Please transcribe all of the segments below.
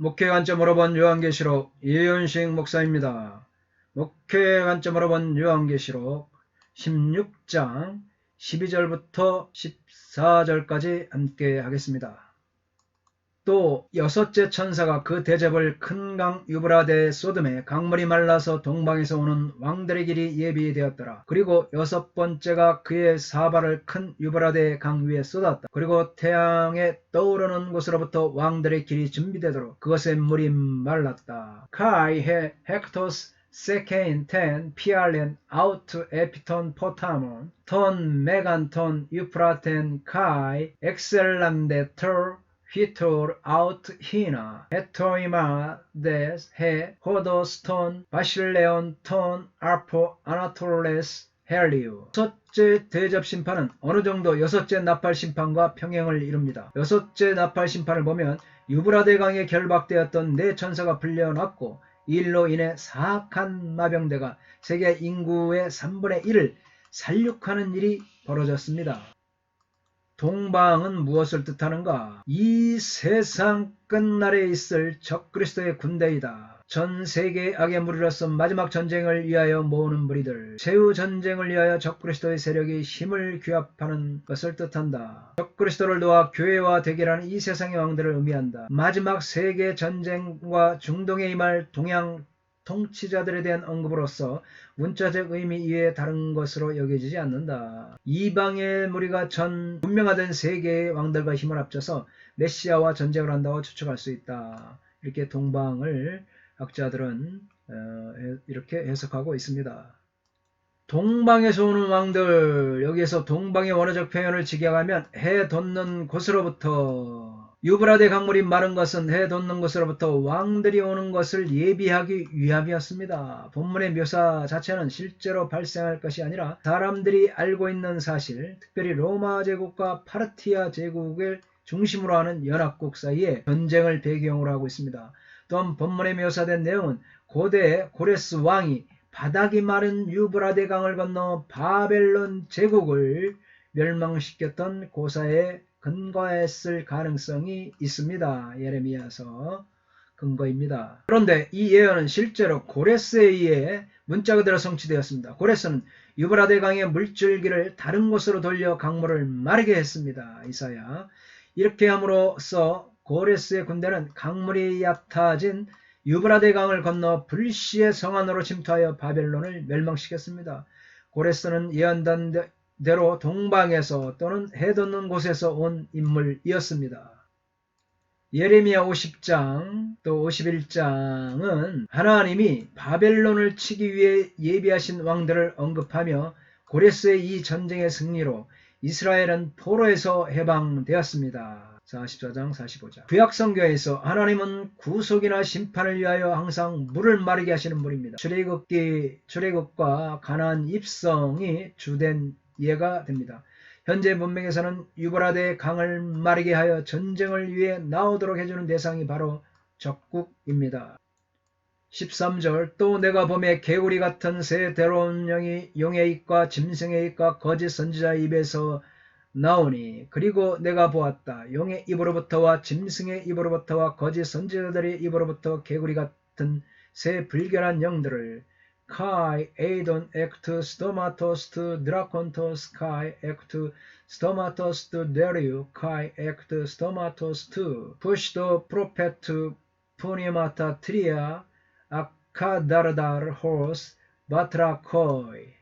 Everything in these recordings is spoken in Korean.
목회 관점으로 본 요한계시록 이윤식 목사입니다. 목회 관점으로 본 요한계시록 16장 12절부터 14절까지 함께 하겠습니다. 또 여섯째 천사가 그 대접을 큰 강 유브라데 소돔에 강물이 말라서 동방에서 오는 왕들의 길이 예비되었더라. 그리고 여섯 번째가 그의 사발을 큰 유브라데 강 위에 쏟았다. 그리고 태양에 떠오르는 곳으로부터 왕들의 길이 준비되도록 그것의 물이 말랐다. 카이 헥토스 세케인 텐 피알렌 아우트 에피톤 포타몬 톤 메간톤 유프라텐 카이 엑셀란데 털 휘톨 아우트 히나 헤토이마 데스 해 호도스톤 바실레온 톤 알포 아나톨레스 헬리우. 여섯째 대접 심판은 어느 정도 여섯째 나팔 심판과 평행을 이룹니다. 여섯째 나팔 심판을 보면 유브라데 강에 결박되었던 네 천사가 풀려났고 이 일로 인해 사악한 마병대가 세계 인구의 3분의 1을 살육하는 일이 벌어졌습니다. 동방은 무엇을 뜻하는가? 이 세상 끝날에 있을 적그리스도의 군대이다. 전 세계의 악의 무리로서 마지막 전쟁을 위하여 모으는 무리들, 최후 전쟁을 위하여 적그리스도의 세력이 힘을 규합하는 것을 뜻한다. 적그리스도를 도와 교회와 대결하는 이 세상의 왕들을 의미한다. 마지막 세계 전쟁과 중동에 임할 동양 통치자들에 대한 언급으로서 문자적 의미 이외에 다른 것으로 여겨지지 않는다. 이방의 무리가 전 분명화된 세계의 왕들과 힘을 합쳐서 메시아와 전쟁을 한다고 추측할 수 있다. 이렇게 동방을 학자들은 이렇게 해석하고 있습니다. 동방에서 오는 왕들, 여기에서 동방의 원어적 표현을 직역하면 해 돋는 곳으로부터, 유브라데 강물이 마른 것은 해 돋는 곳으로부터 왕들이 오는 것을 예비하기 위함이었습니다. 본문의 묘사 자체는 실제로 발생할 것이 아니라 사람들이 알고 있는 사실, 특별히 로마 제국과 파르티아 제국을 중심으로 하는 연합국 사이에 전쟁을 배경으로 하고 있습니다. 또한 본문에 묘사된 내용은 고대 고레스 왕이 바닥이 마른 유브라데 강을 건너 바벨론 제국을 멸망시켰던 고사에 근거했을 가능성이 있습니다. 예레미야서 근거입니다. 그런데 이 예언은 실제로 고레스에 의해 문자 그대로 성취되었습니다. 고레스는 유브라데 강의 물줄기를 다른 곳으로 돌려 강물을 마르게 했습니다. 이사야. 이렇게 함으로써 고레스의 군대는 강물이 얕아진 유브라데 강을 건너 불시의 성안으로 침투하여 바벨론을 멸망시켰습니다. 고레스는 예언된 대로 동방에서 또는 해 돋는 곳에서 온 인물이었습니다. 예레미야 50장 또 51장은 하나님이 바벨론을 치기 위해 예비하신 왕들을 언급하며 고레스의 이 전쟁의 승리로 이스라엘은 포로에서 해방되었습니다. 44장 45장. 구약성경에서 하나님은 구속이나 심판을 위하여 항상 물을 마르게 하시는 분입니다. 출애굽과 가나안 입성이 주된 예가 됩니다. 현재 문명에서는 유브라데 강을 마르게 하여 전쟁을 위해 나오도록 해주는 대상이 바로 적국입니다. 13절. 또 내가 봄에 개구리 같은 새 더러운 영이 용의 입과 짐승의 입과 거짓 선지자의 입에서 나오니 그리고 내가 보았다. 용의 입으로부터와 짐승의 입으로부터와 거짓 선지자들의 입으로부터 개구리 같은 새 불결한 영들을 Kai eidon ectu stomatos tu dracontos kai ectu stomatos tu deriu kai ectu stomatos tu pushto propetu puniamata tria akadardar hos batrakoi.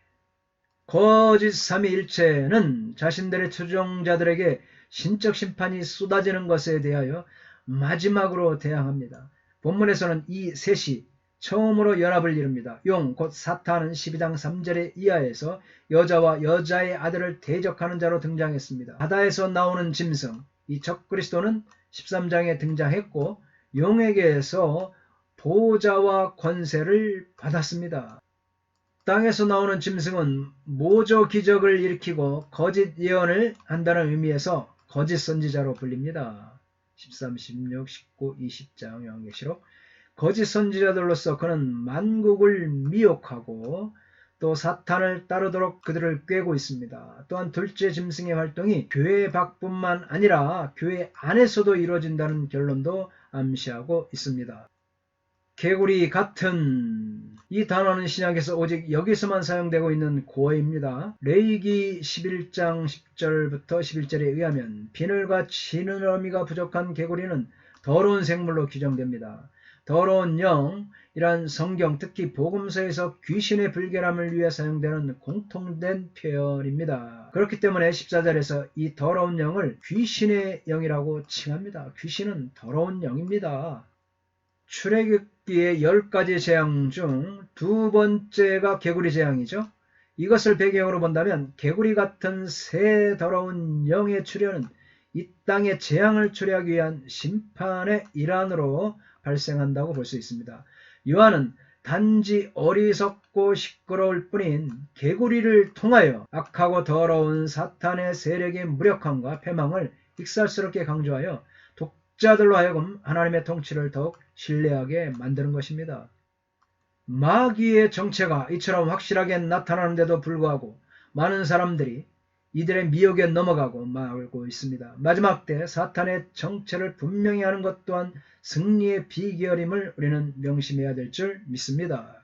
거짓 삼위일체는 자신들의 추종자들에게 신적 심판이 쏟아지는 것에 대하여 마지막으로 대항합니다. 본문에서는 이 셋이 처음으로 연합을 이룹니다. 용, 곧 사탄은 12장 3절의 이하에서 여자와 여자의 아들을 대적하는 자로 등장했습니다. 바다에서 나오는 짐승, 이 적그리스도는 13장에 등장했고 용에게서 보호자와 권세를 받았습니다. 땅에서 나오는 짐승은 모조 기적을 일으키고 거짓 예언을 한다는 의미에서 거짓 선지자로 불립니다. 13, 16, 19, 20장 요한계시록. 거짓 선지자들로서 그는 만국을 미혹하고 또 사탄을 따르도록 그들을 꾀고 있습니다. 또한 둘째 짐승의 활동이 교회 밖뿐만 아니라 교회 안에서도 이루어진다는 결론도 암시하고 있습니다. 개구리 같은 이 단어는 신약에서 오직 여기서만 사용되고 있는 고어입니다. 레위기 11장 10절부터 11절에 의하면 비늘과 지느러미가 부족한 개구리는 더러운 생물로 규정됩니다. 더러운 영이란 성경, 특히 복음서에서 귀신의 불결함을 위해 사용되는 공통된 표현입니다. 그렇기 때문에 14절에서 이 더러운 영을 귀신의 영이라고 칭합니다. 귀신은 더러운 영입니다. 출애굽기의 10가지 재앙 중 두 번째가 개구리 재앙이죠. 이것을 배경으로 본다면 개구리 같은 새 더러운 영의 출현은 이 땅에 재앙을 초래하기 위한 심판의 일환으로 발생한다고 볼 수 있습니다. 요한은 단지 어리석고 시끄러울 뿐인 개구리를 통하여 악하고 더러운 사탄의 세력의 무력함과 패망을 익살스럽게 강조하여 독자들로 하여금 하나님의 통치를 더욱 신뢰하게 만드는 것입니다. 마귀의 정체가 이처럼 확실하게 나타나는데도 불구하고 많은 사람들이 이들의 미혹에 넘어가고 말고 있습니다. 마지막 때 사탄의 정체를 분명히 하는 것 또한 승리의 비결임을 우리는 명심해야 될 줄 믿습니다.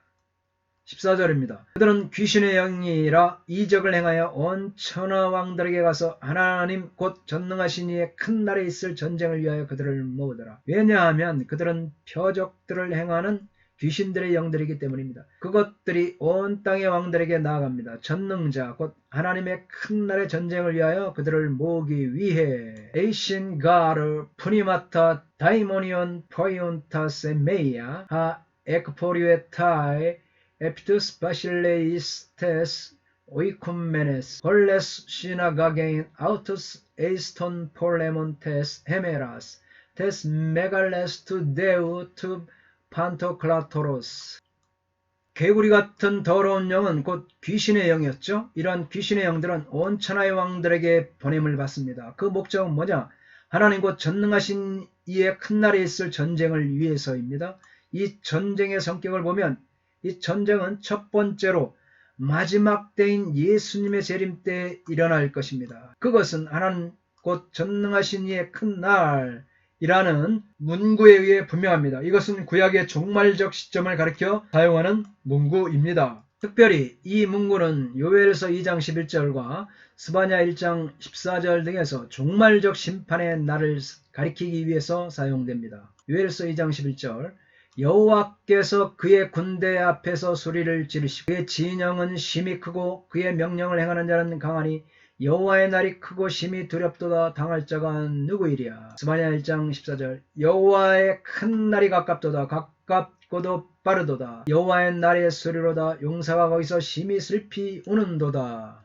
14절입니다. 그들은 귀신의 영이라 이적을 행하여 온 천하 왕들에게 가서 하나님 곧 전능하신 이의 큰 날에 있을 전쟁을 위하여 그들을 모으더라. 왜냐하면 그들은 표적들을 행하는 귀신들의 영들이기 때문입니다. 그것들이 온 땅의 왕들에게 나아갑니다. 전능자 곧 하나님의 큰 날의 전쟁을 위하여 그들을 모으기 위해 에이신 가르 푸니마타 다이모니온 포이온타세 메이아 하 에크포리에타에 에피투스 바실레이스 테스 오이쿰메네스 홀레스 시나가게인 아우투스 에이스톤 폴레몬 테스 헤메라스 테스 메갈레스 투 데우 투 판토클라토로스. 개구리 같은 더러운 영은 곧 귀신의 영이었죠. 이러한 귀신의 영들은 온 천하의 왕들에게 보냄을 받습니다. 그 목적은 뭐냐? 하나님 곧 전능하신 이의 큰 날에 있을 전쟁을 위해서입니다. 이 전쟁의 성격을 보면 이 전쟁은 첫 번째로 마지막 때인 예수님의 재림 때 일어날 것입니다. 그것은 하나님 곧 전능하신 이의 큰 날이라는 문구에 의해 분명합니다. 이것은 구약의 종말적 시점을 가리켜 사용하는 문구입니다. 특별히 이 문구는 요엘서 2장 11절과 스바냐 1장 14절 등에서 종말적 심판의 날을 가리키기 위해서 사용됩니다. 요엘서 2장 11절 여호와께서 그의 군대 앞에서 소리를 지르시고 그의 진영은 심히 크고 그의 명령을 행하는 자는 강하니 여호와의 날이 크고 심히 두렵도다. 당할 자가 누구이랴. 스바냐 1장 14절 여호와의 큰 날이 가깝도다. 가깝고도 빠르도다. 여호와의 날의 소리로다. 용사가 거기서 심히 슬피 우는도다.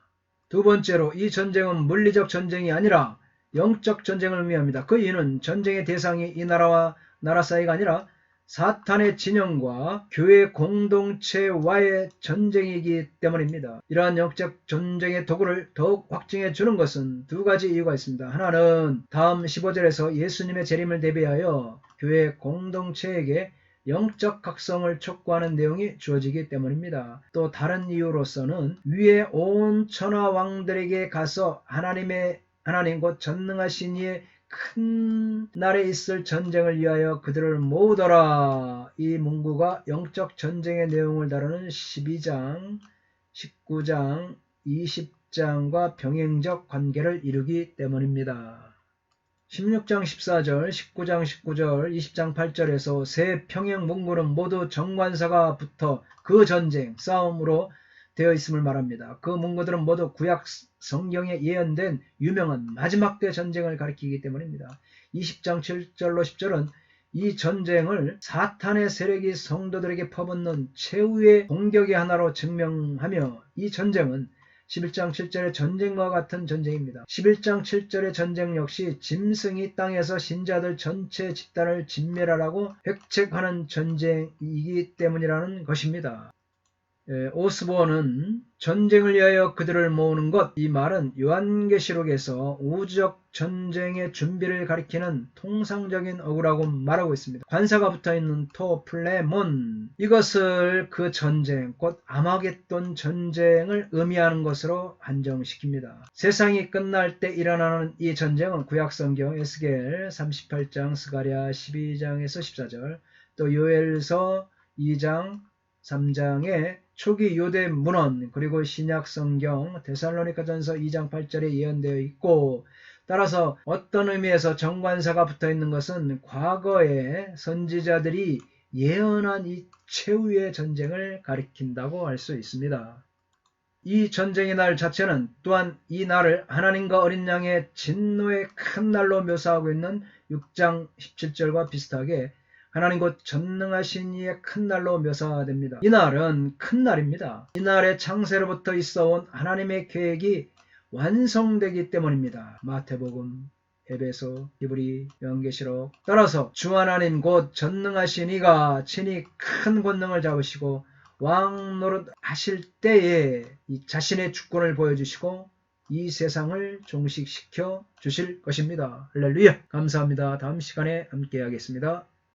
두 번째로 이 전쟁은 물리적 전쟁이 아니라 영적 전쟁을 의미합니다. 그 이유는 전쟁의 대상이 이 나라와 나라 사이가 아니라 사탄의 진영과 교회 공동체와의 전쟁이기 때문입니다. 이러한 영적 전쟁의 도구를 더욱 확증해 주는 것은 두 가지 이유가 있습니다. 하나는 다음 15절에서 예수님의 재림을 대비하여 교회 공동체에게 영적 각성을 촉구하는 내용이 주어지기 때문입니다. 또 다른 이유로서는 위에 온 천하 왕들에게 가서 하나님 곧 전능하신 이의 큰 날에 있을 전쟁을 위하여 그들을 모으더라. 이 문구가 영적 전쟁의 내용을 다루는 12장, 19장, 20장과 병행적 관계를 이루기 때문입니다. 16장 14절, 19장 19절, 20장 8절에서 세 평행 문구는 모두 정관사가 붙어 그 전쟁, 싸움으로 되어 있음을 말합니다. 그 문구들은 모두 구약 성경에 예언된 유명한 마지막 때 전쟁을 가리키기 때문입니다. 20장 7절로 10절은 이 전쟁을 사탄의 세력이 성도들에게 퍼붓는 최후의 공격의 하나로 증명하며 이 전쟁은 11장 7절의 전쟁과 같은 전쟁입니다. 11장 7절의 전쟁 역시 짐승이 땅에서 신자들 전체 집단을 진멸하라고 획책하는 전쟁이기 때문이라는 것입니다. 오스본은 전쟁을 위하여 그들을 모으는 것, 이 말은 요한계시록에서 우주적 전쟁의 준비를 가리키는 통상적인 어구라고 말하고 있습니다. 관사가 붙어있는 토 플레몬, 이것을 그 전쟁, 곧 아마겟돈 전쟁을 의미하는 것으로 한정시킵니다. 세상이 끝날 때 일어나는 이 전쟁은 구약성경 에스겔 38장, 스가랴 12장에서 14절, 또 요엘서 2장 3장의 초기 유대 문헌, 그리고 신약성경 데살로니가전서 2장 8절에 예언되어 있고, 따라서 어떤 의미에서 정관사가 붙어있는 것은 과거의 선지자들이 예언한 이 최후의 전쟁을 가리킨다고 할 수 있습니다. 이 전쟁의 날 자체는 또한 이 날을 하나님과 어린 양의 진노의 큰 날로 묘사하고 있는 6장 17절과 비슷하게 하나님 곧 전능하신 이의 큰 날로 묘사됩니다. 이 날은 큰 날입니다. 이 날의 창세로부터 있어온 하나님의 계획이 완성되기 때문입니다. 마태복음, 에베소, 히브리, 요한계시록. 따라서 주 하나님 곧 전능하신 이가 친히 큰 권능을 잡으시고 왕 노릇 하실 때에 이 자신의 주권을 보여주시고 이 세상을 종식시켜 주실 것입니다. 할렐루야! 감사합니다. 다음 시간에 함께 하겠습니다.